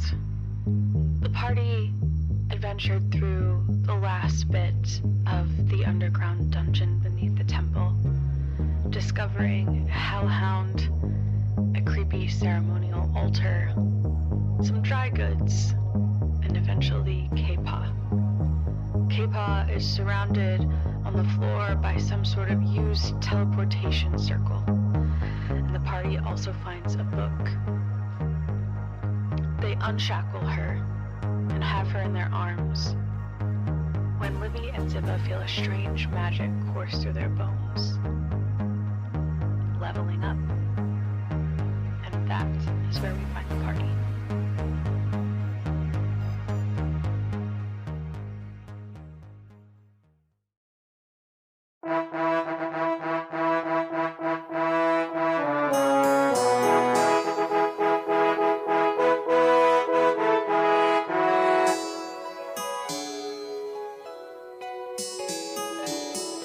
August. The party adventured through the last bit of the underground dungeon beneath the temple, discovering a hellhound, a creepy ceremonial altar, some dry goods, and eventually K-Paw. K-Paw is surrounded on the floor by some sort of used teleportation circle, and the party also finds a book. They unshackle her and have her in their arms, when Libby and Ziba feel a strange magic course through their bones, leveling up. And that is where we find the party.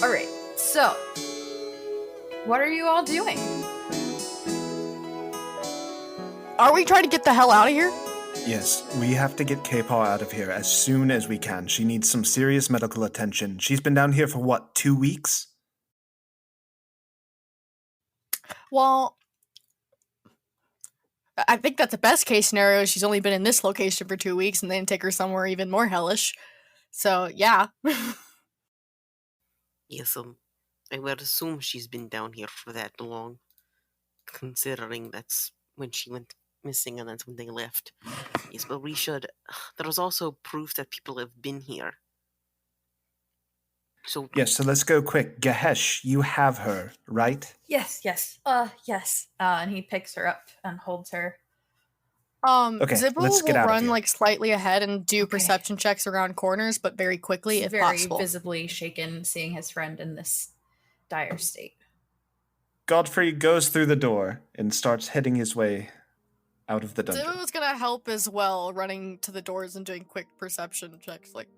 Alright, so what are you all doing? Are we trying to get the hell out of here? Yes, we have to get K-Paw out of here as soon as we can. She needs some serious medical attention. She's been down here for what, 2 weeks? Well, I think that's the best case scenario. She's only been in this location for 2 weeks and then take her somewhere even more hellish. So, yeah. Yes, I would assume she's been down here for that long, considering that's when she went missing and that's when they left. Yes, but we should... There was also proof that people have been here. So... Yes, so let's go quick. Gehesh, you have her, right? Yes. And he picks her up and holds her. Okay, Zibble let's get will out of run here. like slightly ahead and do perception checks around corners, but very quickly if Very possible. visibly shaken seeing his friend in this dire state. Godfrey goes through the door and starts heading his way out of the dungeon. Zibble was gonna help as well, running to the doors and doing quick perception checks like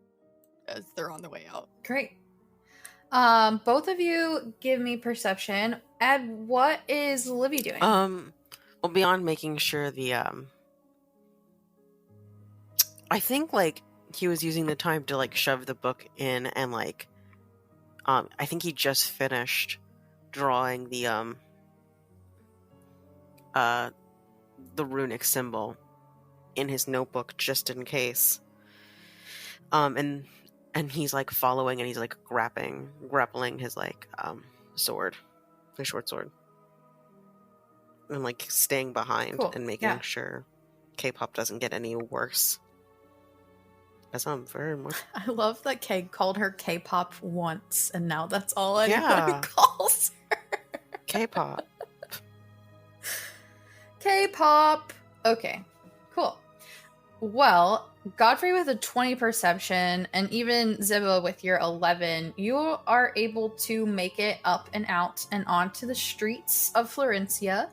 as they're on the way out. Great. Both of you give me perception. Ed, what is Livy doing? Well, beyond making sure the, I think, like, he was using the time to, like, shove the book in and, like, I think he just finished drawing the runic symbol in his notebook just in case. And he's, like, following and he's, like, grappling his, like, sword, his short sword. And, like, staying behind Cool, and making yeah. sure K-pop doesn't get any worse. That's very much. I love that Keg called her K-pop once, and now that's all anyone Yeah. calls her. K-pop. K-pop. Okay, cool. Well, Godfrey with a 20 perception, and even Ziba with your 11, you are able to make it up and out and onto the streets of Florencia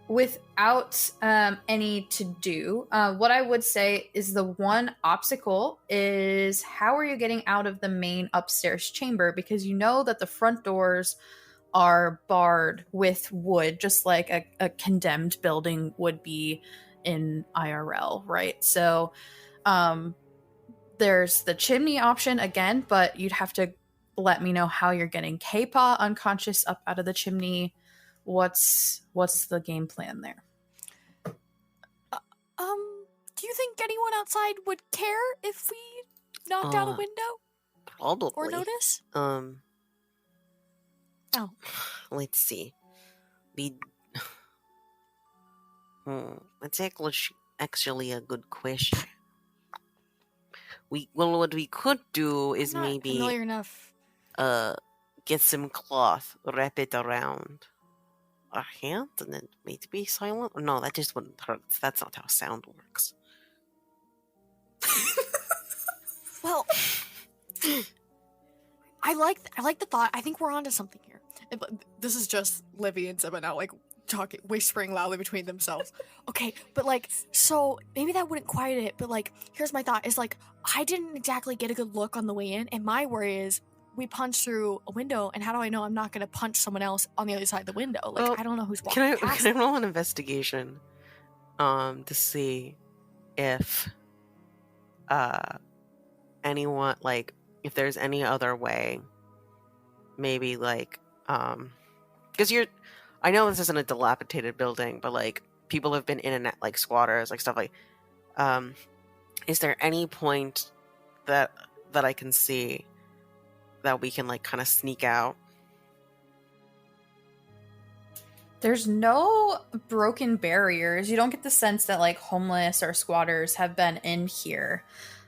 without any to do. What I would say is the one obstacle is how are you getting out of the main upstairs chamber, because you know that the front doors are barred with wood, just like a condemned building would be in IRL, right? So there's the chimney option again, but you'd have to let me know how you're getting K-Paw unconscious up out of the chimney. What's the game plan there? Do you think anyone outside would care if we knocked out a window Probably. or notice? Oh. Let's see. That's actually a good question. What we could do is I'm not maybe familiar enough. get some cloth, wrap it around our hand, and then maybe silent. No, that just wouldn't hurt. That's not how sound works. Well, I like the thought. I think we're onto something here. But this is just Livy and Ziba now, like talking, whispering loudly between themselves. Okay, but like, so maybe that wouldn't quiet it. But like, here's my thought: is like, I didn't exactly get a good look on the way in, and my worry is we punch through a window, and how do I know I'm not going to punch someone else on the other side of the window? Like, I don't know who's walking past. Can I roll an investigation? to see if anyone, like, if there's any other way, maybe, like, because I know this isn't a dilapidated building, but, like, people have been in and out, like, squatters, like, stuff like, is there any point that I can see that we can, like, kind of sneak out? There's no broken barriers. You don't get the sense that like homeless or squatters have been in here.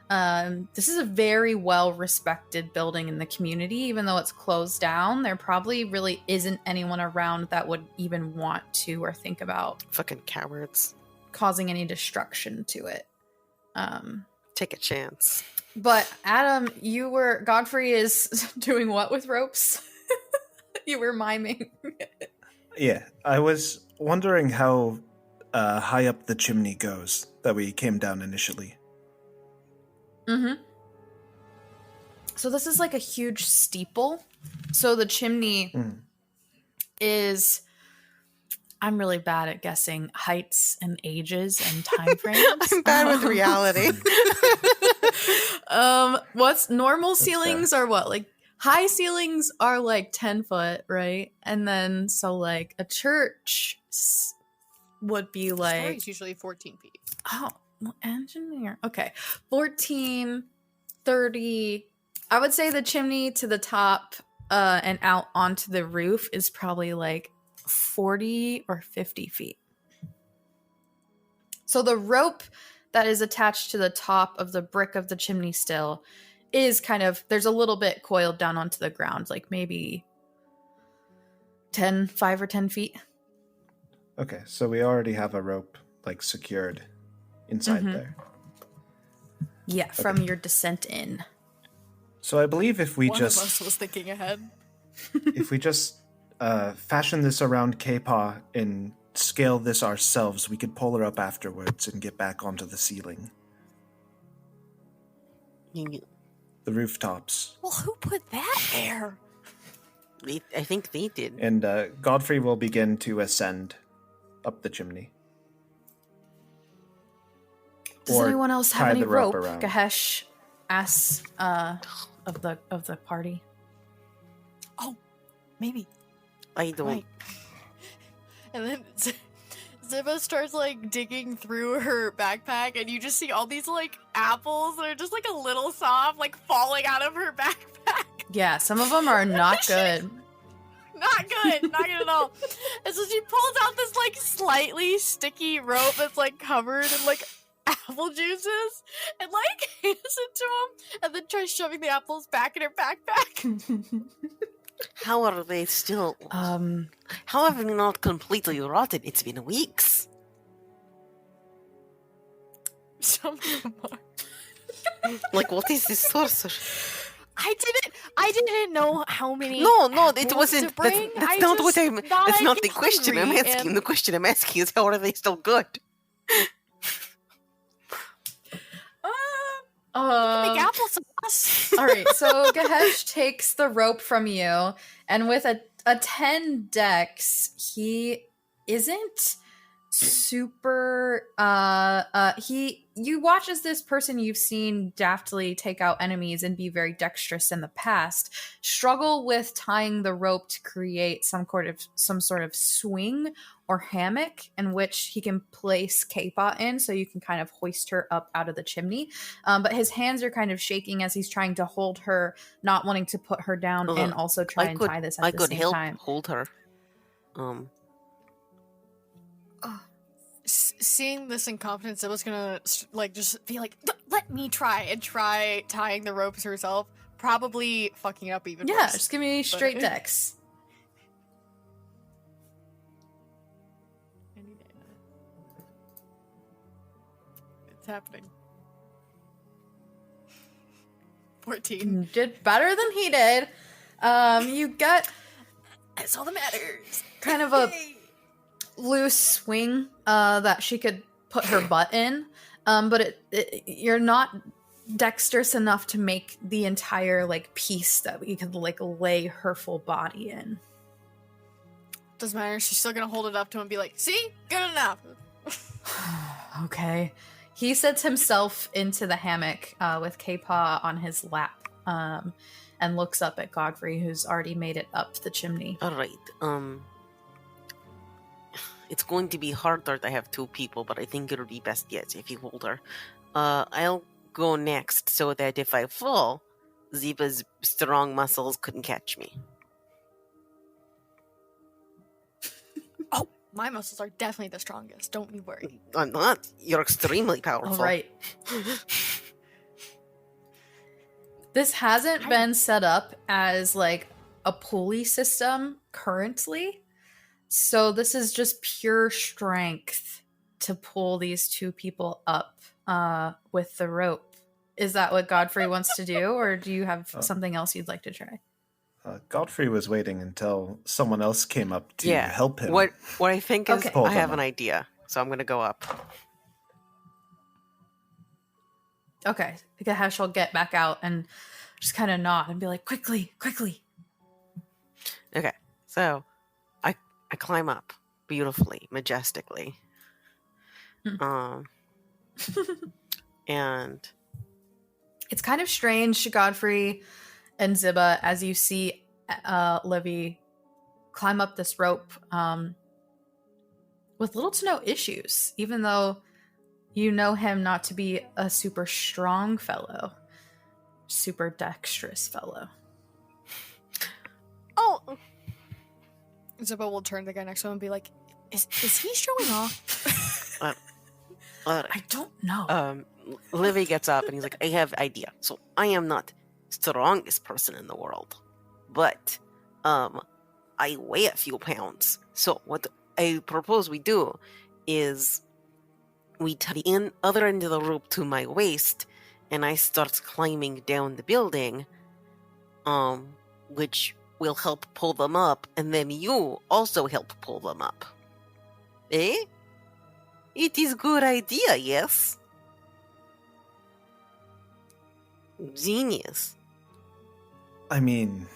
This is a very well respected building in the community. Even though it's closed down, there probably really isn't anyone around that would even want to or think about Fucking cowards. causing any destruction to it. Take a chance. But Adam, Godfrey is doing what with ropes? You were miming. Yeah, I was wondering how high up the chimney goes that we came down initially. Mm-hmm. So this is like a huge steeple. So the chimney is... I'm really bad at guessing heights and ages and time frames. I'm bad with reality. What's normal ceilings fair. are what? Like high ceilings are like 10 foot, right? And then so like a church would be like... Story's usually 14 feet. Oh, well, engineer. Okay. 14, 30. I would say the chimney to the top and out onto the roof is probably like 40 or 50 feet. So the rope that is attached to the top of the brick of the chimney still is kind of, there's a little bit coiled down onto the ground, like maybe 5 or 10 feet. Okay, so we already have a rope like secured inside Mhm. there. Yeah, from your descent in. So I believe if we One just of us was thinking ahead. fashion this around K-Paw and scale this ourselves, we could pull her up afterwards and get back onto the ceiling. The rooftops. Well, who put that there? I think they did. And Godfrey will begin to ascend up the chimney. Does Or anyone else have tie any the rope rope? around. Gahesh asks of the party. Maybe. I don't. Right. And then Ziba starts like digging through her backpack, and you just see all these like apples that are just like a little soft, like falling out of her backpack. Yeah, some of them are not good. Not good, not good at all. And so she pulls out this like slightly sticky rope that's like covered in like apple juices and like hands it to him, and then tries shoving the apples back in her backpack. How are they still? Um, How have they not completely rotted? It's been weeks. Some of them are. Like, what is this sorcery? I didn't know how many. No, it apples wasn't. to bring. That's not what I'm. thought That's I'd not the get question I'm hungry asking. and- The question I'm asking is, how are they still good? Make applesauce. all right, so Gahesh takes the rope from you, and with a 10 dex, he isn't super you watch as this person you've seen daftly take out enemies and be very dexterous in the past struggle with tying the rope to create some sort of swing or hammock in which he can place K-Paw in, so you can kind of hoist her up out of the chimney. But his hands are kind of shaking as he's trying to hold her, not wanting to put her down, and also try and tie this at the same help time. hold her. Seeing this incompetence, I was gonna like just be like, let me try tying the ropes herself. Probably fucking up even Yeah, worse. just give me straight dex. It's happening. 14. You did better than he did. You got That's all that matters. kind of a loose swing that she could put her butt in, but you're not dexterous enough to make the entire like piece that you could like lay her full body in. Doesn't matter. She's still gonna hold it up to him and be like, "See, good enough." Okay. He sets himself into the hammock with K-Paw on his lap and looks up at Godfrey, who's already made it up the chimney. All right. It's going to be harder to have two people, but I think it'll be best yet if you hold her. I'll go next so that if I fall, Ziba's strong muscles couldn't catch me. Oh, my muscles are definitely the strongest. Don't you worry. I'm not. You're extremely powerful. All right. This hasn't been set up as like a pulley system currently. So this is just pure strength to pull these two people up with the rope. Is that what Godfrey wants to do, or do you have something else you'd like to try? Godfrey was waiting until someone else came up to help him. What I think is, Okay. I have an idea, so I'm going to go up. Okay. Gahesh will get back out and just kind of nod and be like, quickly. Okay, so I climb up beautifully, majestically. And It's kind of strange, Godfrey and Ziba, as you see Livy climb up this rope with little to no issues, even though you know him not to be a super strong fellow, super dexterous fellow. oh, Ziba will turn to the guy next to him and be like, is he showing off? I don't know. Livy gets up and he's like, I have idea. So I am not strongest person in the world, but I weigh a few pounds. So what I propose we do is we tie the other end of the rope to my waist, and I start climbing down the building, which will help pull them up, and then you also help pull them up. Eh? It is good idea, yes? Genius. I mean,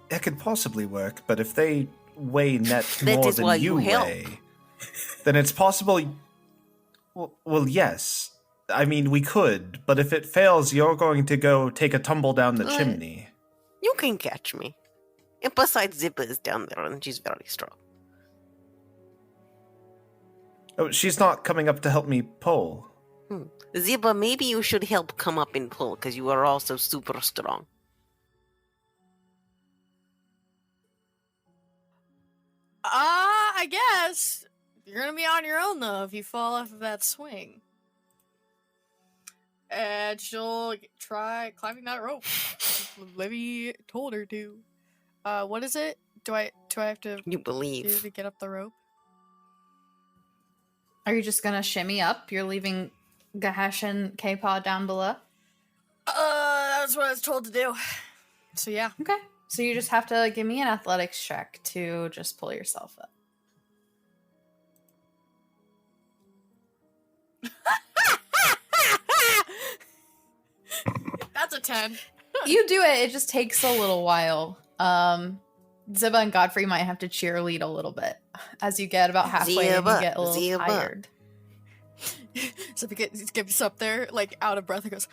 it could possibly work, but if they weigh net That more is than why you you help. weigh, then it's possible. Well, yes. I mean, we could, but if it fails, you're going to go take a tumble down the chimney. You can catch me. And besides, Ziba is down there and she's very strong. Oh, she's not coming up to help me pull. Ziba, maybe you should help come up and pull, because you are also super strong. I guess. You're gonna be on your own, though, if you fall off of that swing. And she'll try climbing that rope. Livy told her to. What is it? Do I have to You do believe. to get up the rope? Are you just gonna shimmy up? You're leaving Gahesh and K-Paw down below? That's what I was told to do. So yeah. Okay. So you just have to give me an athletics check to just pull yourself up. That's a 10. You do it. It just takes a little while. Ziba and Godfrey might have to cheerlead a little bit as you get about halfway and you get a little Ziba. tired. So he gets up there, like, out of breath and goes,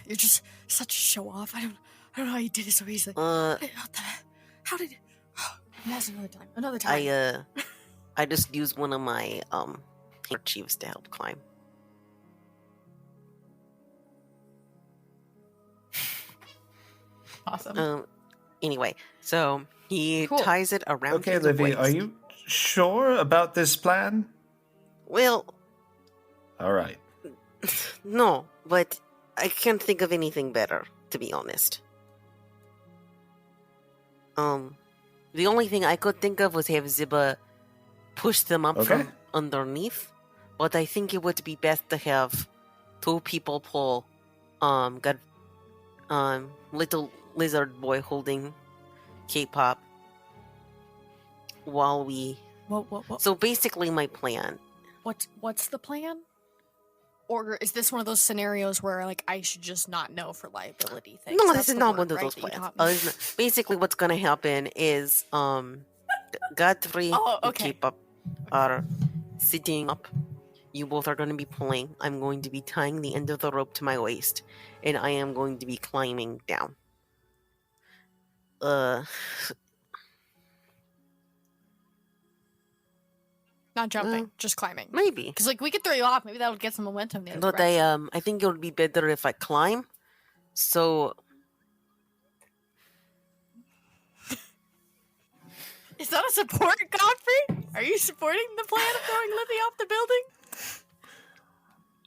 you're just such a show off. I don't know how you did it so easily. How did that's another time. I just used one of my handkerchiefs to help climb. Awesome. Anyway, so he Cool. ties it around Okay, his Livy, waist. are you sure about this plan? Well, All right. no, but I can't think of anything better, to be honest. The only thing I could think of was have Ziba push them up Okay. from underneath, but I think it would be best to have two people pull, little lizard boy holding K-pop while we... What? So basically my plan... What's the plan? Or is this one of those scenarios where, like, I should just not know for liability things? No, That's this is the not word, one of right, those that you plans. taught me? Basically, what's going to happen is Godfrey Oh, and okay. K-pop are sitting up. You both are going to be pulling. I'm going to be tying the end of the rope to my waist, and I am going to be climbing down. Not jumping, just climbing. Maybe. Because like we could throw you off. Maybe that would get some momentum. The other But direction. I think it would be better if I climb. So Is that a support, Godfrey? Are you supporting the plan of throwing Livy off the building?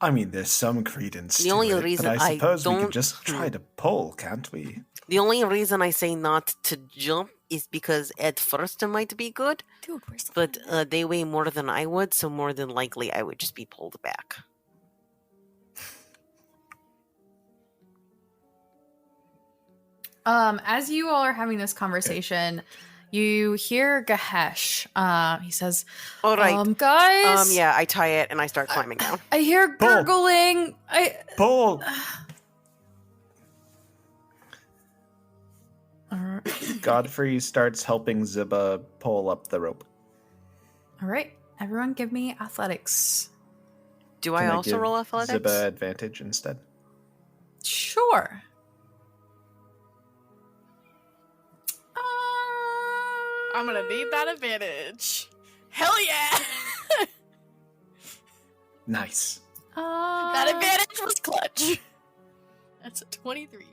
I mean, there's some credence The to only it, reason but I I suppose we don't- could just try to pull, can't we? the only reason I say not to jump is because at first it might be good, Dude, where's the but they weigh more than I would, so more than likely I would just be pulled back. As you all are having this conversation, you hear Gahesh. He says, All right. guys. Yeah, I tie it and I start climbing down. I hear Pull. gurgling. Pull! Godfrey starts helping Ziba pull up the rope. All right, everyone, give me athletics. Do Can I also give roll athletics? Ziba advantage instead. Sure. I'm gonna need that advantage. Hell yeah! Nice. That advantage was clutch. That's a 23.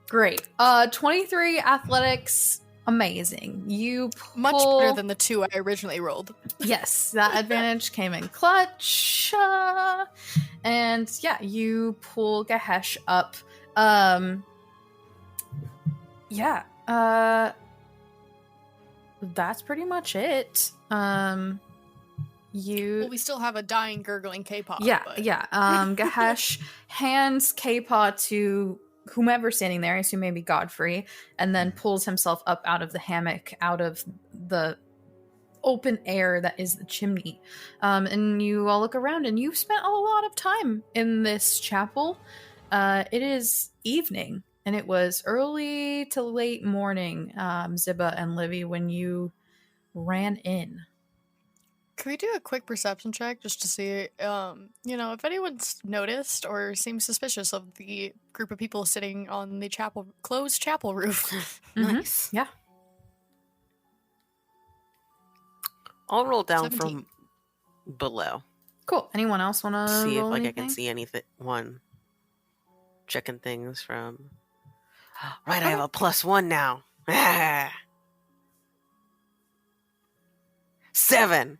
Great. 23 athletics. Amazing. You pull... Much better than the 2 I originally rolled. Yes, that advantage came in clutch. And yeah, you pull Gahesh up. Yeah. That's pretty much it. You Well, we still have a dying, gurgling K-pop. yeah, but... yeah. Gahesh hands K-Paw to whomever's standing there, I assume maybe Godfrey, and then pulls himself up out of the hammock, out of the open air that is the chimney. And you all look around, and you've spent a lot of time in this chapel. It is evening, and it was early to late morning, Ziba and Livy, when you ran in. Can we do a quick perception check just to see, if anyone's noticed or seems suspicious of the group of people sitting on the closed chapel roof? Mhm. Nice. Yeah. I'll roll down 17. from below. Cool. Anyone else want to See if roll I anything? can see anything. Checking things from. Right, I have a +1 now. 7.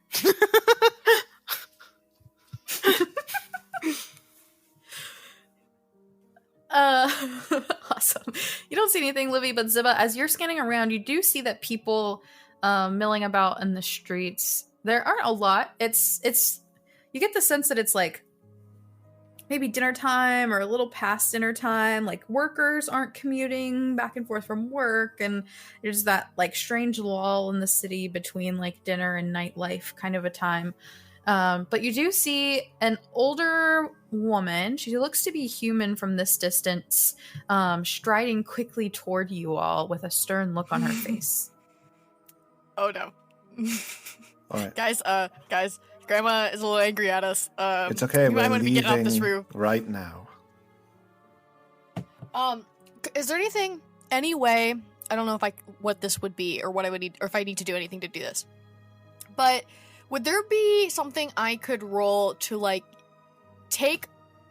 Awesome. You don't see anything, Livy, but Ziba, as you're scanning around, you do see that people milling about in the streets. There aren't a lot. It's you get the sense that it's like maybe dinner time or a little past dinner time. Like workers aren't commuting back and forth from work, and there's that like strange lull in the city between like dinner and nightlife kind of a time. But you do see an older woman. She looks to be human from this distance, striding quickly toward you all with a stern look on her face. Oh no. All right. Guys, Grandma is a little angry at us. It's okay. You might We're want to be getting off this leaving roof. right now. Is there any way, I don't know what this would be or what I would need, or if I need to do anything to do this, but would there be something I could roll to like take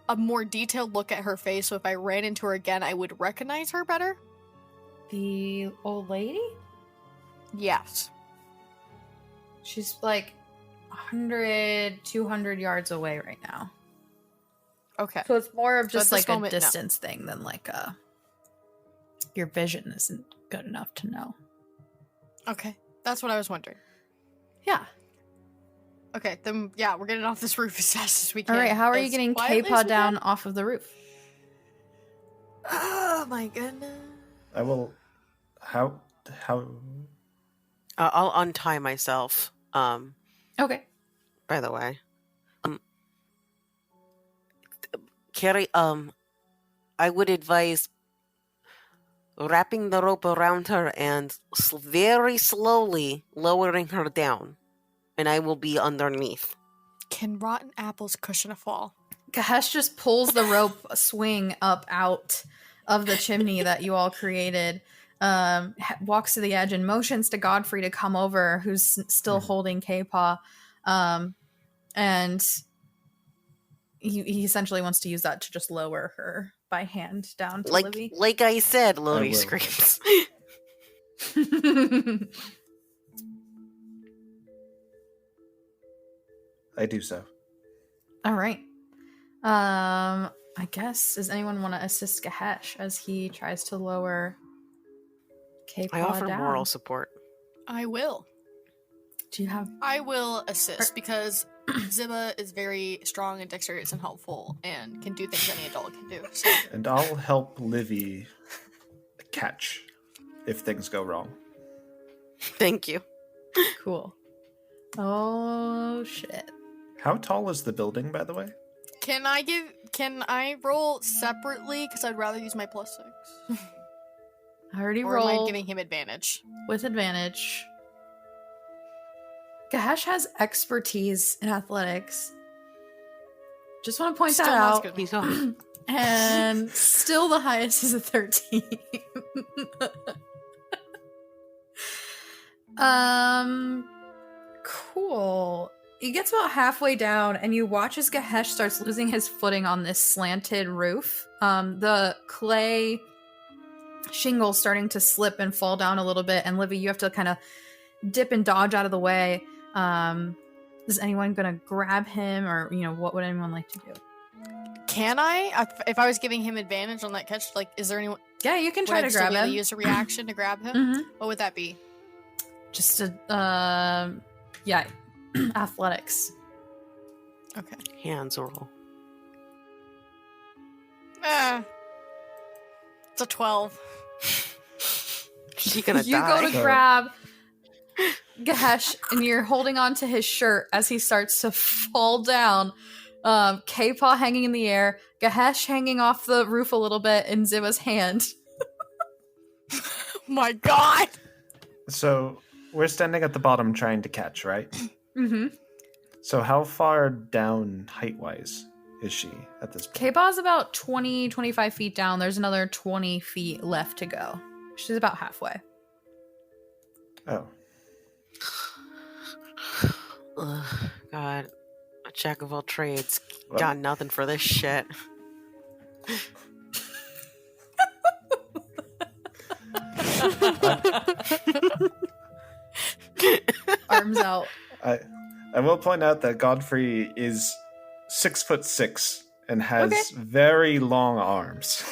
a more detailed look at her face, so if I ran into her again, I would recognize her better? The old lady? Yes. She's like 100, 200 yards away right now. Okay. So it's more of So at just this like a moment, no. distance thing than like your vision isn't good enough to know. Okay. That's what I was wondering. Yeah. Okay, then yeah, we're getting off this roof as fast as we can. All right, how are you as getting quietly as K-Paw we down can. off of the roof? Oh my goodness. I will. How? I'll untie myself. Okay. By the way, Carrie. I would advise wrapping the rope around her and very slowly lowering her down and I will be underneath. Can rotten apples cushion a fall? Gahesh just pulls the rope swing up out of the chimney that you all created, walks to the edge and motions to Godfrey to come over, who's still holding K-Paw, and he essentially wants to use that to just lower her by hand down to Livy. Like I said, Livy will. screams. I do so. All right. I guess, does anyone want to assist Gahesh as he tries to lower K-Paw I offer down? moral support. I will. Do you have... I will assist because Ziba is very strong and dexterous and helpful and can do things any adult can do. So. And I'll help Livy catch if things go wrong. Thank you. Cool. Oh, shit. How tall is the building, by the way? Can I roll separately? Because I'd rather use my +6. I already Or am I rolled giving him advantage? with advantage. Gahesh has expertise in athletics. Just want to point Still that not as out. good. He's off. And still the highest is a 13. Cool. He gets about halfway down and you watch as Gahesh starts losing his footing on this slanted roof. The clay shingle starting to slip and fall down a little bit, and Livy, you have to kind of dip and dodge out of the way. Is anyone gonna grab him, or what would anyone like to do? Can I? If I was giving him advantage on that catch, like, is there anyone? Yeah, you can Would try I to still grab be able him. to use a reaction to grab him? Mhm. What would that be? Just a athletics. Okay. Hands roll. It's a 12. She's gonna You die. go to grab Gahesh and you're holding on to his shirt as he starts to fall down. K-Paw hanging in the air, Gahesh hanging off the roof a little bit in Ziba's hand. My God! So we're standing at the bottom trying to catch, right? Mm-hmm. So how far down height-wise is she at this point? K-Paw's about 20, 25 feet down. There's another 20 feet left to go. She's about halfway. Oh. Ugh, God, a jack of all trades. What? Got nothing for this shit. Arms out. I will point out that Godfrey is 6'6" and has Okay. very long arms.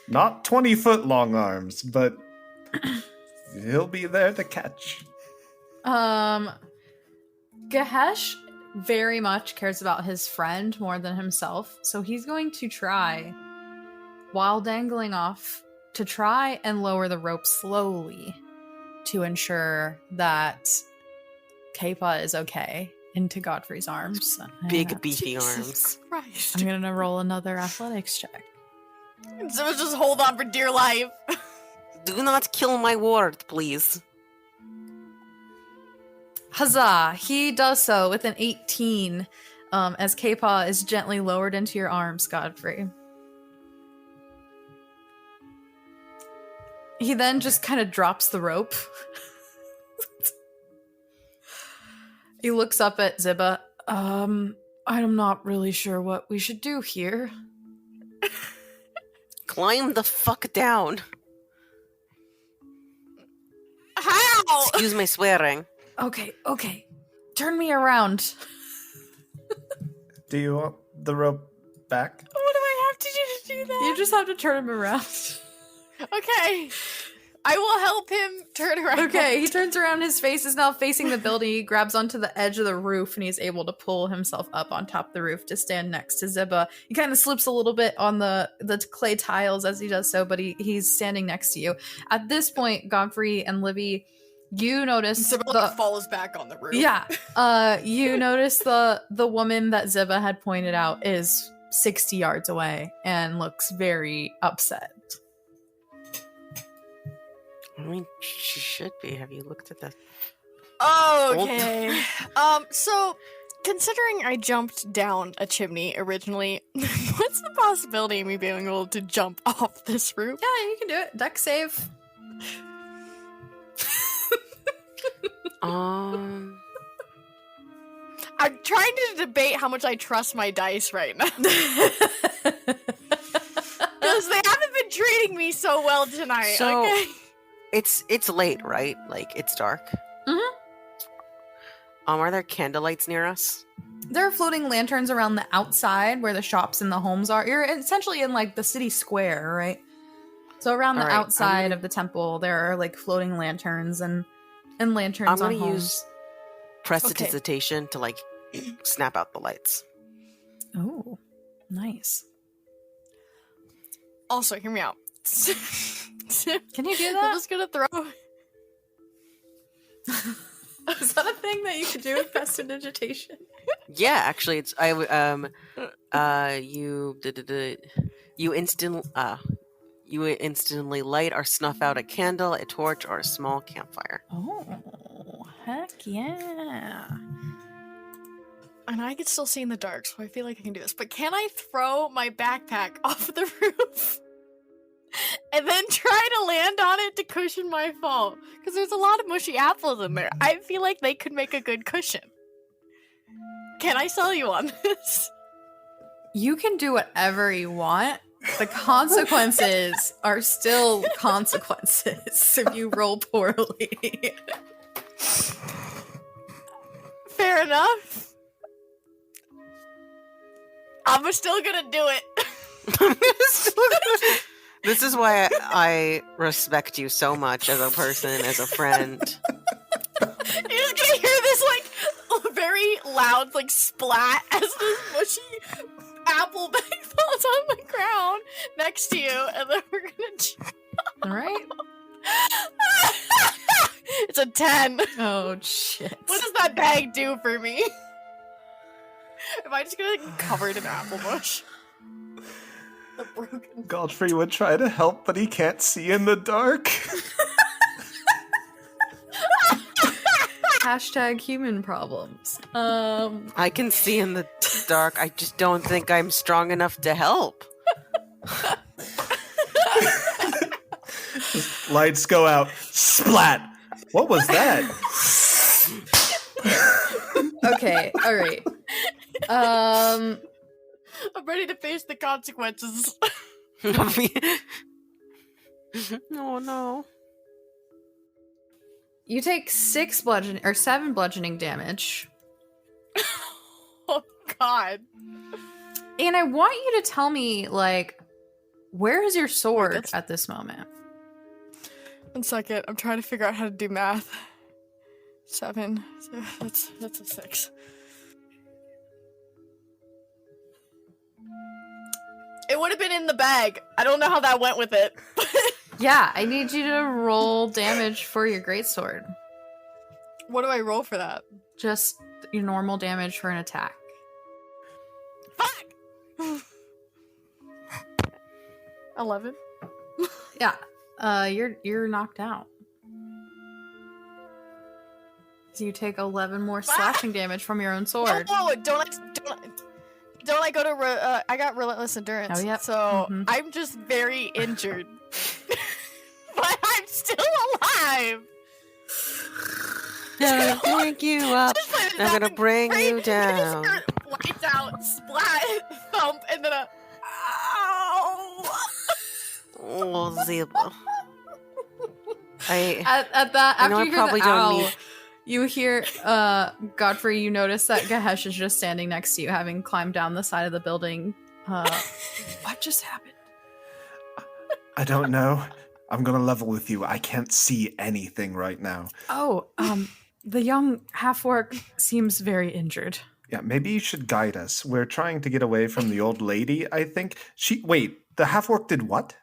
Not 20-foot long arms, but he'll be there to catch. Gahesh very much cares about his friend more than himself, so he's going to try, while dangling off, to try and lower the rope slowly to ensure that K-Paw is okay into Godfrey's arms. Big beefy Jesus arms. Christ. I'm gonna roll another athletics check. So just hold on for dear life. Do not kill my ward, please. Huzzah! He does so with an 18, as K-Paw is gently lowered into your arms, Godfrey. He then just kind of drops the rope. He looks up at Ziba. I'm not really sure what we should do here. Climb the fuck down. How? Excuse my swearing. Okay. Turn me around. Do you want the rope back? What do I have to do to do that? You just have to turn him around. Okay. I will help him turn around. Okay, he turns around. His face is now facing the building. He grabs onto the edge of the roof and he's able to pull himself up on top of the roof to stand next to Ziba. He kind of slips a little bit on the clay tiles as he does so, but he's standing next to you. At this point, Godfrey and Livy, you notice Ziba like, falls back on the roof. Yeah. You notice the woman that Ziba had pointed out is 60 yards away and looks very upset. I mean, she should be. Have you looked at the Okay. So considering I jumped down a chimney originally, what's the possibility of me being able to jump off this roof? Yeah, you can do it. Deck save. Um, I'm trying to debate how much I trust my dice right now. Because they haven't been treating me so well tonight. So- okay. it's late, right? Like it's dark. Mhm. Are there candlelights near us? There are floating lanterns around the outside where the shops and the homes are. You're essentially in like the city square, right? So around the All right, I'm outside gonna- of the temple, there are like floating lanterns and lanterns I'm on gonna homes. use prestidigitation to like snap out the lights. Oh, nice. Also, hear me out. Can you do I'm that? just gonna throw. Is that a thing that you could do with prestidigitation? Yeah, actually, it's you instantly light or snuff out a candle, a torch, or a small campfire. Oh, heck yeah. And I can still see in the dark, so I feel like I can do this. But can I throw my backpack off the roof? And then try to land on it to cushion my fall? Because there's a lot of mushy apples in there. I feel like they could make a good cushion. Can I sell you on this? You can do whatever you want. The consequences are still consequences if you roll poorly. Fair enough. I'm still gonna do it. This is why I respect you so much as a person, as a friend. You're just gonna hear this like very loud like splat as this mushy apple bag falls on the ground next to you, and then we're gonna. All right. It's a 10. Oh, shit. What does that bag do for me? Am I just gonna get covered in apple mush? The broken. Godfrey would try to help, but he can't see in the dark. Hashtag human problems. I can see in the dark. I just don't think I'm strong enough to help. Lights go out. Splat! What was that? Okay, all right. I'm ready to face the consequences. Oh no. You take 7 bludgeoning damage. Oh God. And I want you to tell me, like, where is your sword that's- at this moment? 1 second. I'm trying to figure out how to do math. 7. So that's a 6. It would have been in the bag. I don't know how that went with it. Yeah, I need you to roll damage for your greatsword. What do I roll for that? Just your normal damage for an attack. Fuck! 11. Yeah. You're knocked out. So you take 11 more slashing damage from your own sword. Oh, don't I go to I got relentless endurance. Oh, yep. So Mhm. I'm just very injured. But I'm still alive. I'm gonna pick you up. Just play this I'm gonna happening bring great. you down. Just heard lights out, splat, thump, and then a ow. Oh, Zebra. I At that, I know after I you hear probably the don't owl, need- you hear Godfrey. You notice that Gahesh is just standing next to you, having climbed down the side of the building. What just happened? I don't know. I'm gonna level with you. I can't see anything right now. Oh, the young half-orc seems very injured. Yeah, maybe you should guide us. We're trying to get away from the old lady, I think. Wait, the half-orc did what?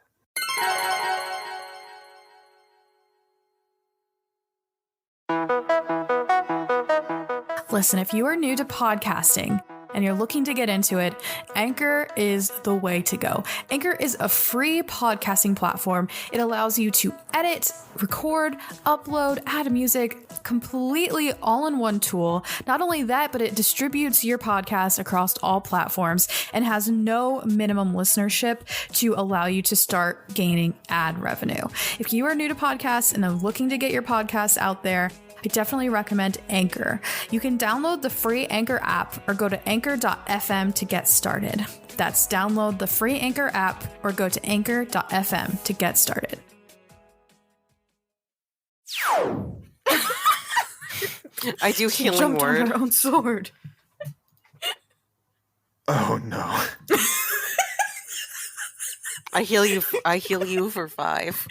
Listen, if you are new to podcasting and you're looking to get into it, Anchor is the way to go. Anchor is a free podcasting platform. It allows you to edit, record, upload, add music, completely all-in-one tool. Not only that, but it distributes your podcast across all platforms and has no minimum listenership to allow you to start gaining ad revenue. If you are new to podcasts and are looking to get your podcast out there, I definitely recommend Anchor. You can download the free Anchor app or go to anchor.fm to get started. That's download the free Anchor app or go to anchor.fm to get started. I do She healing jumped word. on her own sword. Oh no. I heal you for 5.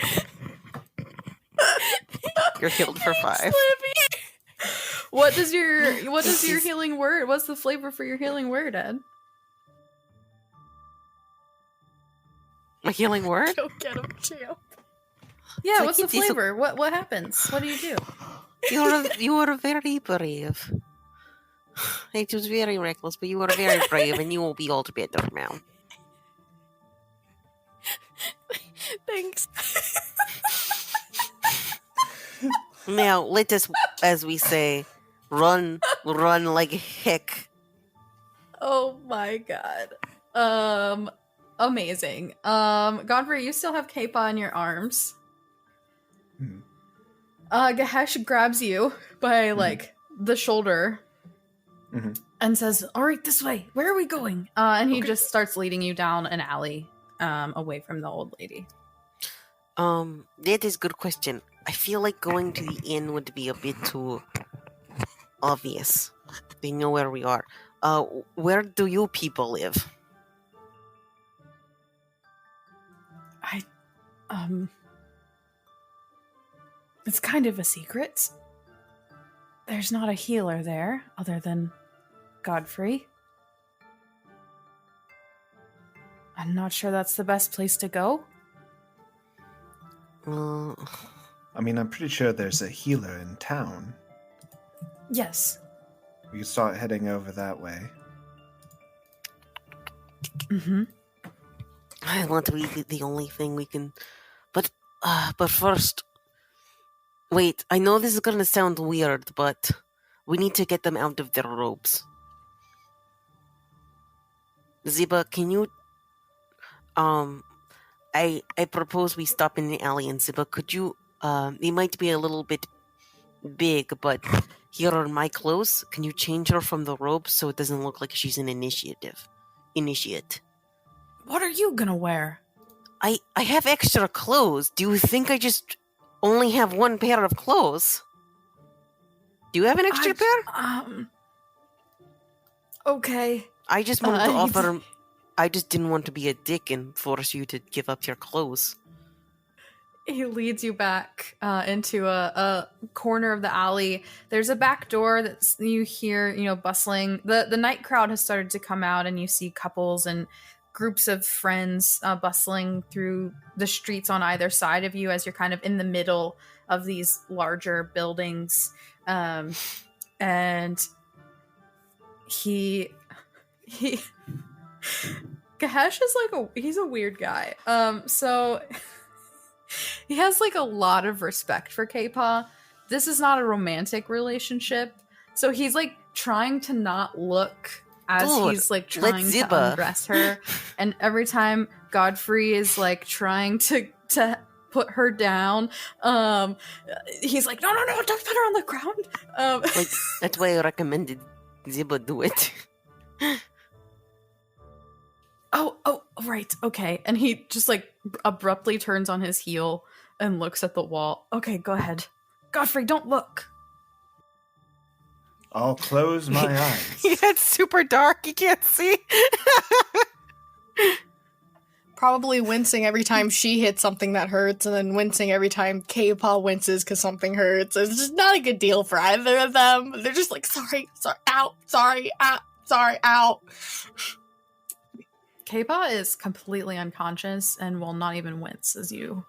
You're healed for 5. What does your healing word? What's the flavor for your healing word, Ed? My healing word? Go get him, champ. Yeah, like what's the it is a- flavor? What happens? What do you do? You were very brave. It was very reckless, but you were very brave, and you will be all better now. Thanks. Now let us, as we say, run like heck. Oh my god. Amazing. Godfrey, you still have Kapa in your arms. Hmm. Gahesh grabs you by the shoulder Mhm. and says, "All right, this way. Where are we going?" And he just starts leading you down an alley, away from the old lady. That is a good question. I feel like going to the inn would be a bit too obvious. They know where we are. Where do you people live? It's kind of a secret. There's not a healer there other than Godfrey. I'm not sure that's the best place to go. I mean, I'm pretty sure there's a healer in town. Yes. We can start heading over that way. Mm-hmm. I want to be the only thing we can. But first. Wait, I know this is gonna sound weird, but we need to get them out of their robes. Ziba, can you. I propose we stop in the alley, and Ziba, could you. They might be a little bit big, but here are my clothes. Can you change her from the robe so it doesn't look like she's an initiate? What are you gonna wear? I have extra clothes. Do you think I just only have one pair of clothes? Do you have an extra pair? Okay. I just wanted to I- offer. I just didn't want to be a dick and force you to give up your clothes. He leads you back into a corner of the alley. There's a back door that you hear, bustling. The night crowd has started to come out, and you see couples and groups of friends bustling through the streets on either side of you as you're kind of in the middle of these larger buildings. And he Gahesh is he's a weird guy. So he has a lot of respect for K-Paw. This is not a romantic relationship. So he's trying to not look as Dude, he's trying to Ziba. undress her. And every time Godfrey is trying to put her down, he's like, no, don't put her on the ground. That's why I recommended Ziba do it. Oh, right, okay. And he just abruptly turns on his heel and looks at the wall. Okay, go ahead. Godfrey, don't look. I'll close my eyes. Yeah, it's super dark. You can't see. Probably wincing every time she hits something that hurts, and then wincing every time K-Paw winces because something hurts. It's just not a good deal for either of them. They're just sorry, ow, sorry, ow. K-Paw is completely unconscious and will not even wince as you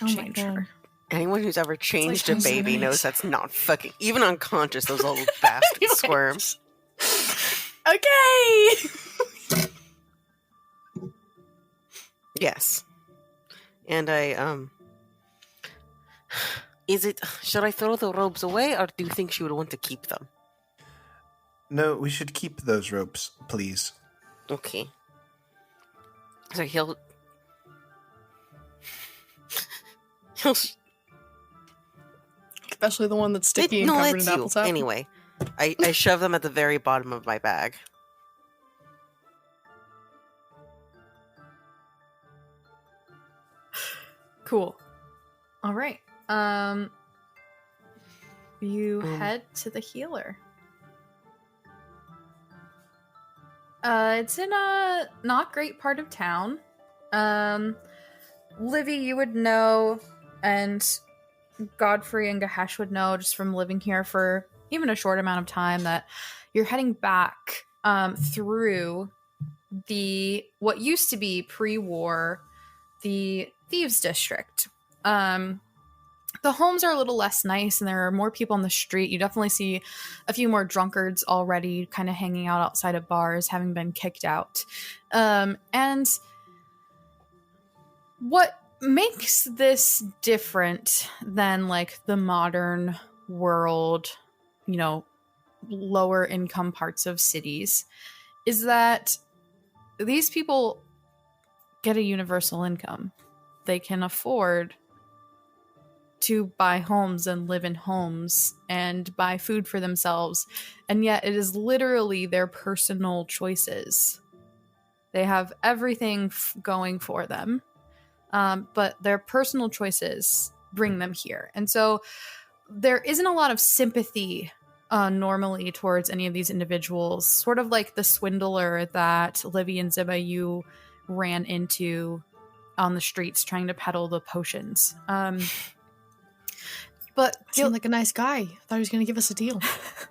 change her. Anyone who's ever changed a I'm baby sorry. knows that's not fucking even unconscious. Those little bastards squirm. I Yay! Yes. And should I throw the robes away, or do you think she would want to keep them? No, we should keep those ropes, please. Okay. So he'll Especially the one that's sticky and covered in apple top. Anyway, I shove them at the very bottom of my bag. Cool. All right. You head to the healer. It's in a not great part of town. Livy, you would know, and Godfrey and Gahesh would know just from living here for even a short amount of time that you're heading back through what used to be pre-war the Thieves District. The homes are a little less nice and there are more people on the street. You definitely see a few more drunkards already kind of hanging out outside of bars, having been kicked out. And what makes this different than like the modern world, lower income parts of cities, is that these people get a universal income. They can afford to buy homes and live in homes and buy food for themselves, and yet it is literally their personal choices. They have everything going for them, but their personal choices bring them here. And so there isn't a lot of sympathy normally towards any of these individuals, sort of like the swindler that Livy and Ziba, you ran into on the streets trying to peddle the potions. But seemed like a nice guy. I thought he was going to give us a deal.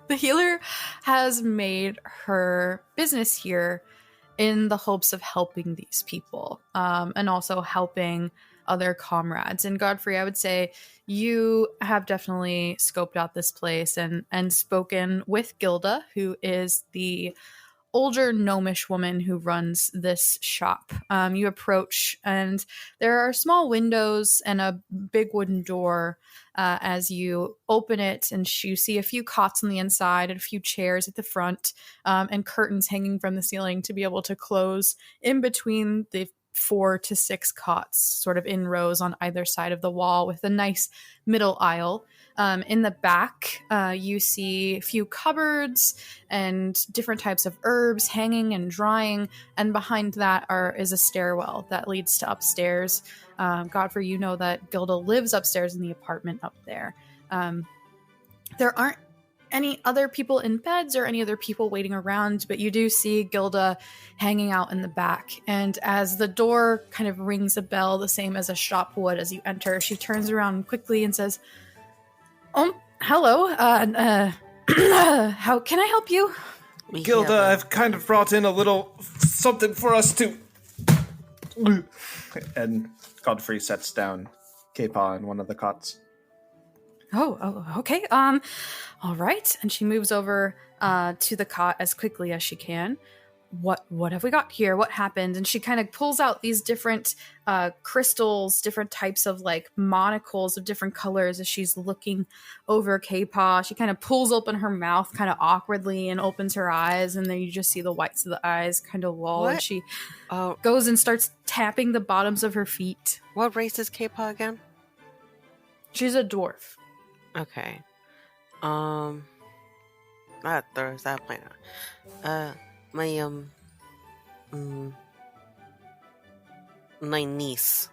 The healer has made her business here in the hopes of helping these people, and also helping other comrades. And Godfrey, I would say you have definitely scoped out this place and spoken with Gilda, who is the older gnomish woman who runs this shop. You approach, and there are small windows and a big wooden door. As you open it, and you see a few cots on the inside and a few chairs at the front, and curtains hanging from the ceiling to be able to close in between the 4 to 6 cots, sort of in rows on either side of the wall, with a nice middle aisle. In the back, you see a few cupboards and different types of herbs hanging and drying, and behind that is a stairwell that leads to upstairs. Godfrey, you know that Gilda lives upstairs in the apartment up there. There aren't any other people in beds or any other people waiting around, but you do see Gilda hanging out in the back. And as the door kind of rings a bell, the same as a shop would as you enter, she turns around quickly and says, hello. How can I help you? Gilda, I've kind of brought in a little something for us to... And Godfrey sets down K-Paw in one of the cots. Oh, okay. All right. And she moves over to the cot as quickly as she can. What have we got here? What happened? And she kind of pulls out these different crystals, different types of like monocles of different colors as she's looking over K-Paw. She kind of pulls open her mouth kind of awkwardly and opens her eyes, and then you just see the whites of the eyes kind of lull. What? And she goes and starts tapping the bottoms of her feet. What race is K-Paw again? She's a dwarf. Okay. There's that planet. My niece,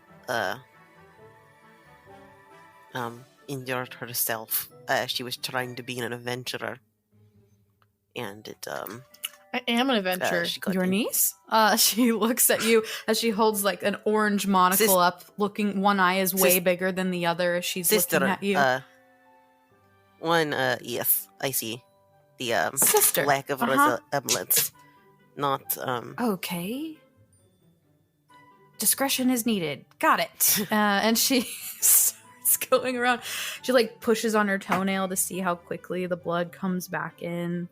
injured herself. She was trying to be an adventurer. And it, I am an adventurer. Your niece? She looks at you as she holds like an orange monocle up, looking, one eye is way bigger than the other as she's looking at you. Yes, I see. The, sister. Lack of resemblance. Not, Okay. Discretion is needed. Got it. And she starts going around. She like pushes on her toenail to see how quickly the blood comes back in.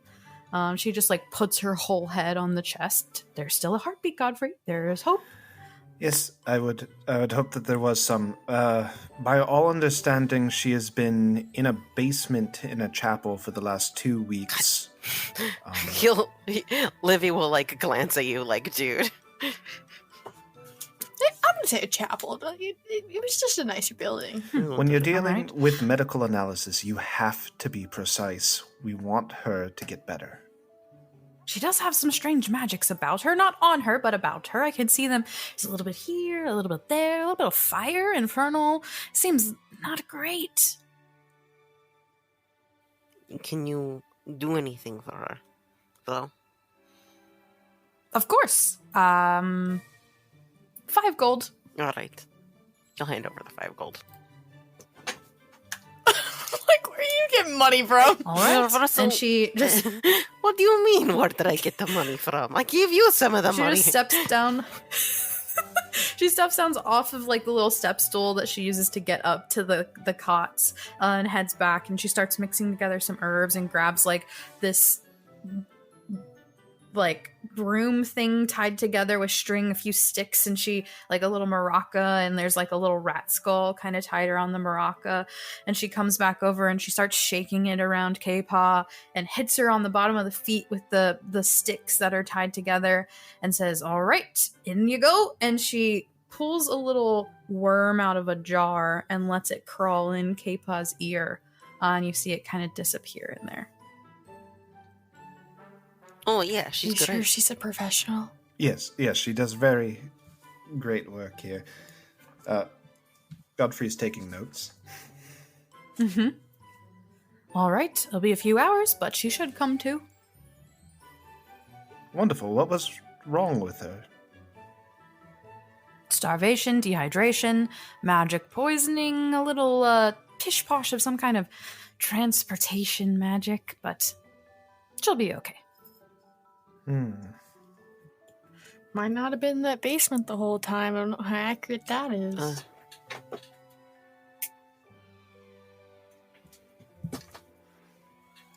She just like puts her whole head on the chest. There's still a heartbeat, Godfrey. There is hope. Yes, I would hope that there was some. By all understanding, she has been in a basement in a chapel for the last 2 weeks. Livy will like glance at you like, dude. I'm gonna say a chapel. It was just a nicer building. When you're dealing Alright. with medical analysis, you have to be precise. We want her to get better. She does have some strange magics about her. Not on her, but about her. I can see them. There's a little bit here, a little bit there, a little bit of fire, infernal. Seems not great. Can you do anything for her, though? Of course. 5 gold. All right. You'll hand over the 5 gold. Like, where are you getting money from? All right. Russell- And she just What do you mean? Where did I get the money from? I gave you some of the she money. just steps down. She steps down off of like the little step stool that she uses to get up to the cots and heads back, and she starts mixing together some herbs and grabs like this like broom thing tied together with string, a few sticks, and she like a little maraca, and there's like a little rat skull kind of tied around the maraca, and she comes back over and she starts shaking it around K-Paw and hits her on the bottom of the feet with the sticks that are tied together and says, "All right, in you go." And she pulls a little worm out of a jar and lets it crawl in K-Paw's ear, and you see it kind of disappear in there. Oh, yeah, You she's sure great. she's a professional? Yes, she does very great work here. Godfrey's taking notes. Mm-hmm. All right, it'll be a few hours, but she should come to. Wonderful. What was wrong with her? Starvation, dehydration, magic poisoning, a little pish-posh of some kind of transportation magic, but she'll be okay. Might not have been in that basement the whole time. I don't know how accurate that is.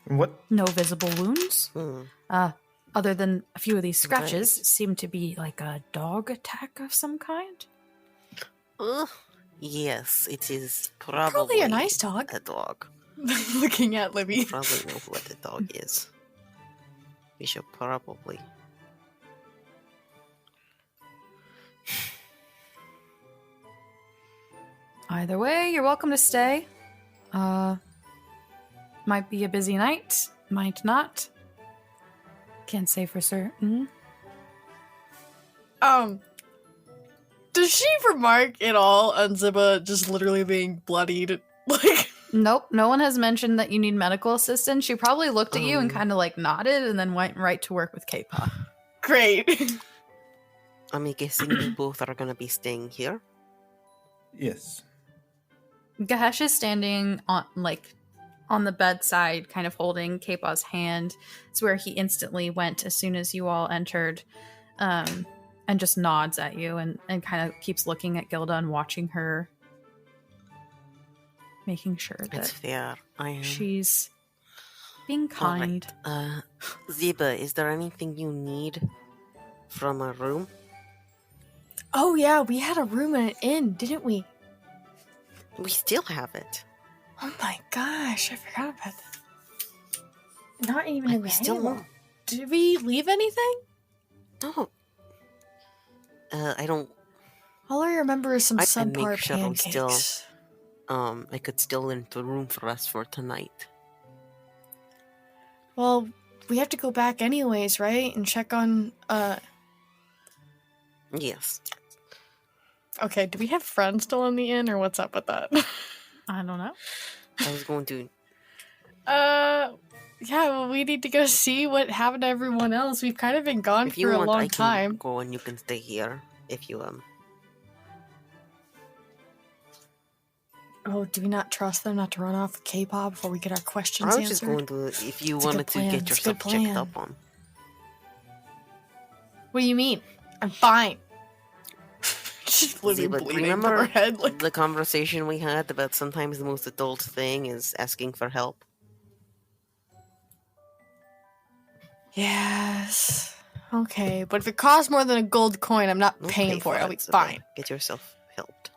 What? No visible wounds. Other than a few of these scratches, Right. seem to be like a dog attack of some kind. Yes, it is probably, Probably a nice dog. a dog. Looking at Libby. Probably know what the dog is. We should probably. Either way, you're welcome to stay. Might be a busy night, might not. Can't say for certain. Does she remark at all on Ziba just literally being bloodied? Like, Nope, no one has mentioned that you need medical assistance. She probably looked at you and kind of like nodded and then went right to work with K-Paw. great. I'm guessing you both are gonna be staying here. Yes. Gahesh is standing on the bedside, kind of holding K-Paw's hand. It's where he instantly went as soon as you all entered, and just nods at you and kind of keeps looking at Gilda and watching her, making sure It's that fair. I am. she's being All right. kind. Ziba, is there anything you need from a room? Oh yeah, we had a room at an inn, didn't we? We still have it. Oh my gosh, I forgot about that. Not even Like, in we the still Halo. won't. Did we leave anything? No. I don't. All I remember is some I can make subpar sure we pancakes. still- I could still rent a room for us for tonight. Well, we have to go back anyways, right? And check on Yes. Okay, do we have friends still in the inn or what's up with that? I don't know. I was going to. Yeah, well, we need to go see what happened to everyone else. We've kind of been gone If you for a want, I long can time. go and you can stay here. If you Oh, do we not trust them not to run off with K-pop before we get our questions I was just answered? going to. If you It's a good wanted to plan. get It's a good yourself checked plan. up on. What do you mean? I'm fine. Just living Ziba, bleeding remember from her head. Like, the conversation we had about sometimes the most adult thing is asking for help? Yes. Okay, but if it costs more than a gold coin, I'm not Don't paying pay for it. I'll be Ziba. fine. Get yourself helped.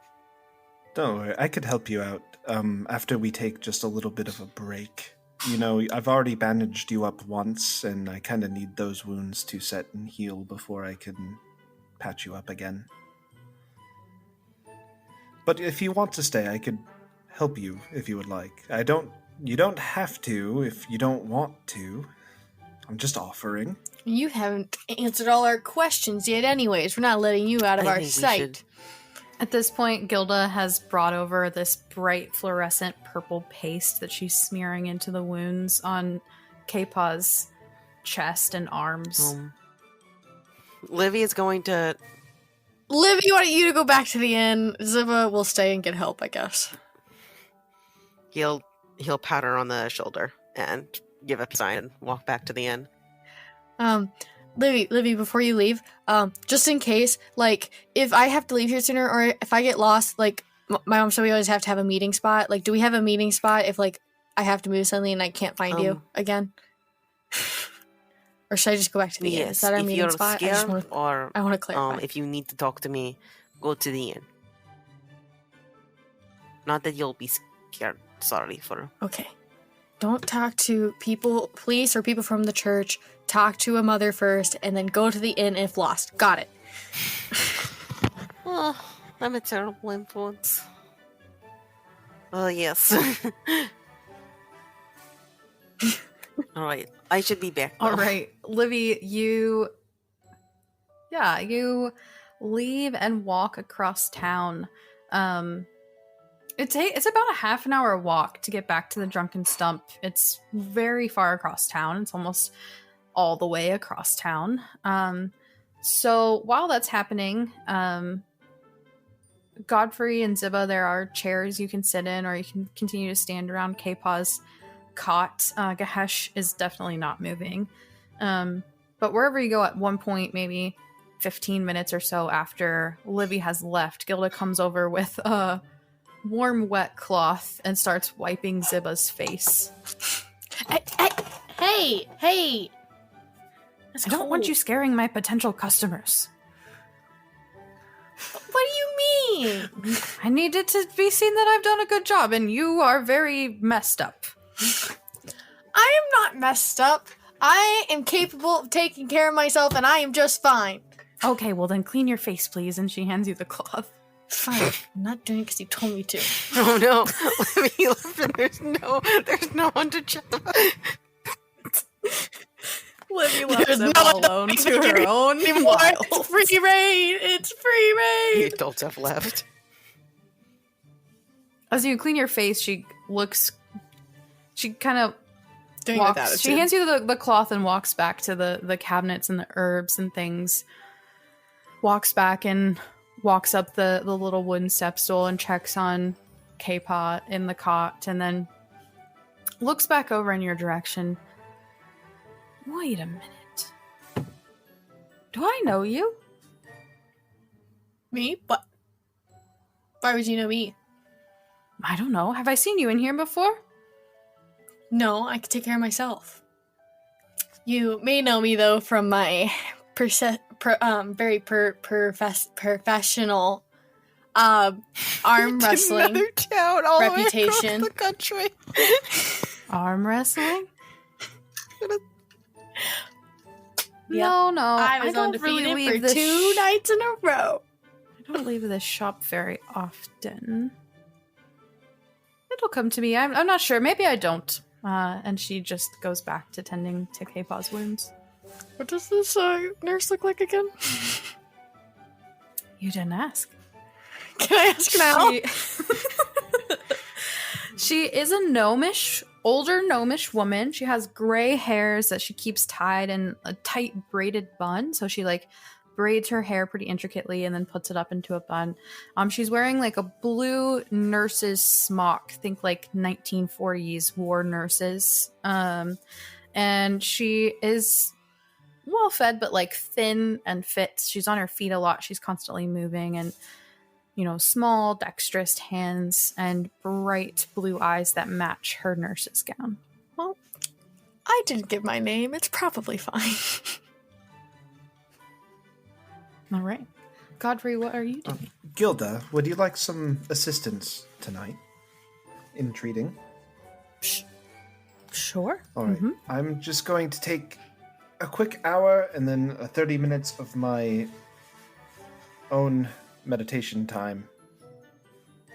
Don't worry, I could help you out after we take just a little bit of a break. You know, I've already bandaged you up once, and I kind of need those wounds to set and heal before I can patch you up again. But if you want to stay, I could help you if you would like. You don't have to if you don't want to. I'm just offering. You haven't answered all our questions yet anyways. We're not letting you out of I our think we sight. should- At this point, Gilda has brought over this bright fluorescent purple paste that she's smearing into the wounds on K-Paw's chest and arms. Livy is going to. Livy, why don't you go back to the inn? Ziba will stay and get help, I guess. He'll pat her on the shoulder and give a sign and walk back to the inn. Livy, before you leave, just in case, like, if I have to leave here sooner or if I get lost, like, my mom said we always have to have a meeting spot. Like, do we have a meeting spot if, like, I have to move suddenly and I can't find you again? Or should I just go back to the inn? Is that our if meeting you're spot? scared I want to clarify. if you need to talk to me, go to the inn. Not that you'll be scared. Sorry for. Okay. Don't talk to people, police or people from the church. Talk to a mother first, and then go to the inn if lost. Got it. Oh, I'm a terrible influence. Oh, yes. Alright, I should be back. All though. right, Livy, you leave and walk across town. It's about a half an hour walk to get back to the Drunken Stump. It's very far across town. It's almost all the way across town. So while that's happening, Godfrey and Ziba, there are chairs you can sit in, or you can continue to stand around K-Paw's cot. Gahesh is definitely not moving. But wherever you go at one point, maybe 15 minutes or so after Livy has left, Gilda comes over with a warm, wet cloth and starts wiping Ziba's face. Hey! That's I don't want you scaring my potential customers. What do you mean? I need it to be seen that I've done a good job, and you are very messed up. I am not messed up. I am capable of taking care of myself, and I am just fine. Okay, well then clean your face, please. And she hands you the cloth. Fine. I'm not doing it because you told me to. Oh no! Livy left and there's no one to check. Livy There's left them no all alone to her own Anymore. wiles. It's free reign. It's free The reign. adults have left. As you clean your face, she kind of Doing walks. She hands you the cloth and walks back to the cabinets and the herbs and things. Walks back and walks up the little wooden step stool and checks on K-Paw in the cot, and then looks back over in your direction. Wait a minute. Do I know you? Me? What? Why would you know me? I don't know. Have I seen you in here before? No, I could take care of myself. You may know me though from my very professional arm wrestling Another town all reputation. the way across the country. Arm wrestling? Yep. No. I was don't undefeated really leave for this 2 nights in a row. I don't leave this shop very often. It'll come to me. I'm not sure. Maybe I don't. And she just goes back to tending to K-Paw's wounds. What does this nurse look like again? You didn't ask. Can I ask now? She is a older gnomish woman. She has gray hairs that she keeps tied in a tight braided bun. So she braids her hair pretty intricately and then puts it up into a bun. She's wearing a blue nurse's smock. Think 1940s war nurses. And she is well fed, but thin and fit. She's on her feet a lot. She's constantly moving, and small, dexterous hands and bright blue eyes that match her nurse's gown. Well, I didn't give my name. It's probably fine. All right. Godfrey, what are you doing? Gilda, would you like some assistance tonight in treating? Sure. All right. I'm just going to take a quick hour and then 30 minutes of my own meditation time,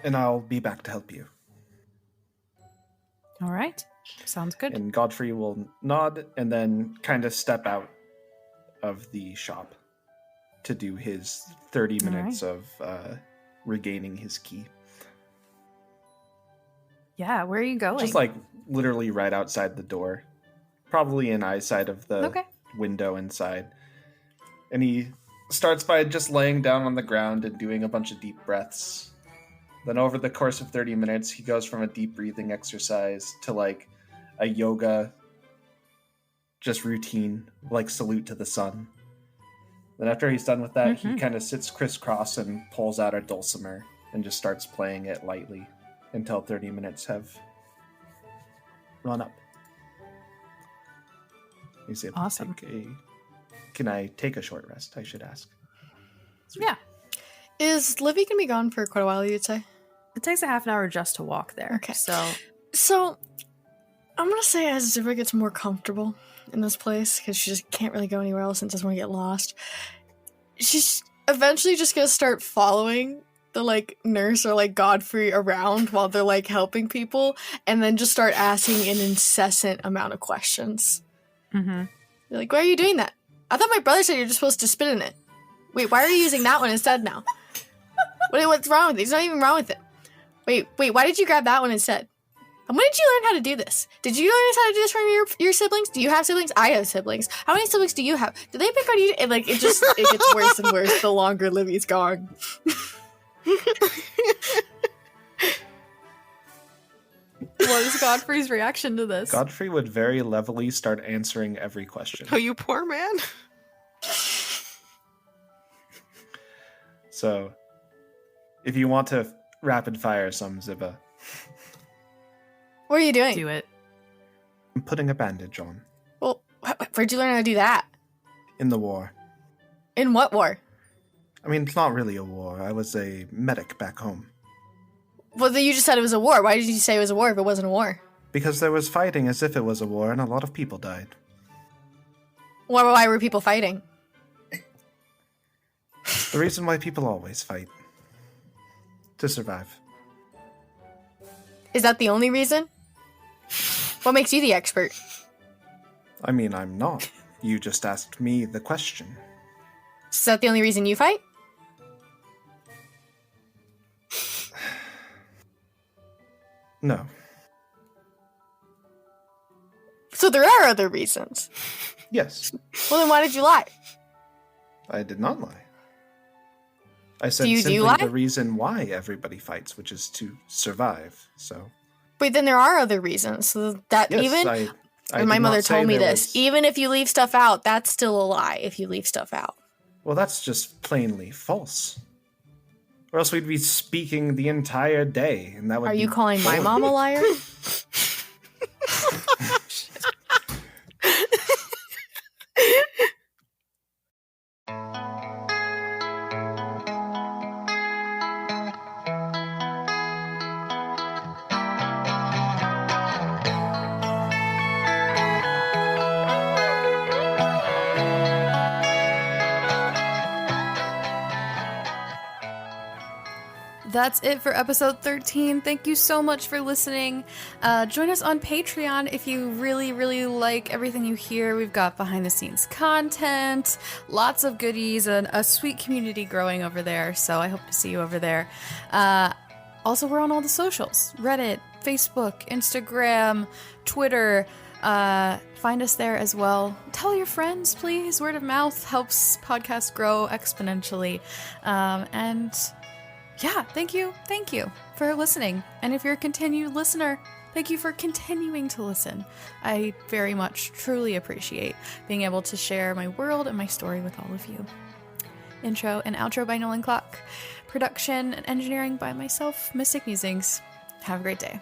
and I'll be back to help you. All right. Sounds good. And Godfrey will nod and then kind of step out of the shop to do his 30 minutes of regaining his key. Yeah, where are you going? Just like literally right outside the door. Probably in eyesight of the window inside. And he starts by just laying down on the ground and doing a bunch of deep breaths. Then over the course of 30 minutes, he goes from a deep breathing exercise to like a yoga just routine, like salute to the sun. Then after he's done with that, he kind of sits crisscross and pulls out a dulcimer and just starts playing it lightly until 30 minutes have run up. He's able Awesome. Can I take a short rest, I should ask? Yeah. Is Livy gonna be gone for quite a while, you'd say? It takes a half an hour just to walk there. Okay. So I'm gonna say as Zipper gets more comfortable in this place, because she just can't really go anywhere else and doesn't want to get lost, she's eventually just gonna start following the like nurse or like Godfrey around while they're like helping people, and then just start asking an incessant amount of questions. They're like, why are you doing that? I thought my brother said you're just supposed to spit in it. Wait, why are you using that one instead now? What's wrong with it? There's not even wrong with it. Wait, why did you grab that one instead? And when did you learn how to do this? Did you learn how to do this from your siblings? Do you have siblings? I have siblings. How many siblings do you have? Do they pick on you? And like it gets worse and worse the longer Livy's gone. what is Godfrey's reaction to this? Godfrey would very levelly start answering every question. Oh, you poor man. So, if you want to rapid fire some, Ziba, What are you doing? Do it. I'm putting a bandage on. Well, where'd you learn how to do that? In the war. In what war? I mean, it's not really a war. I was a medic back home. Well, then you just said it was a war. Why did you say it was a war if it wasn't a war? Because there was fighting as if it was a war, and a lot of people died. Why were people fighting? The reason why people always fight. To survive. Is that the only reason? What makes you the expert? I mean, I'm not. You just asked me the question. Is that the only reason you fight? No. So there are other reasons. Yes. Well, then why did you lie? I did not lie. I said Do you simply lie? the reason why everybody fights, which is to survive. So But then there are other reasons. So that yes, even I and my did not mother say told me there this. was- Even if you leave stuff out, that's still a lie if you leave stuff out. Well, that's just plainly false. Or else we'd be speaking the entire day, and that would Are be you calling my boring. mom a liar? That's it for episode 13. Thank you so much for listening. Join us on Patreon if you really, really like everything you hear. We've got behind the scenes content, lots of goodies, and a sweet community growing over there. So I hope to see you over there. Also, we're on all the socials: Reddit, Facebook, Instagram, Twitter. Find us there as well. Tell your friends, please. Word of mouth helps podcasts grow exponentially. And yeah, thank you for listening. And if you're a continued listener, thank you for continuing to listen. I very much, truly appreciate being able to share my world and my story with all of you. Intro and outro by Nolan Clock. Production and engineering by myself, Mystic Musings. Have a great day.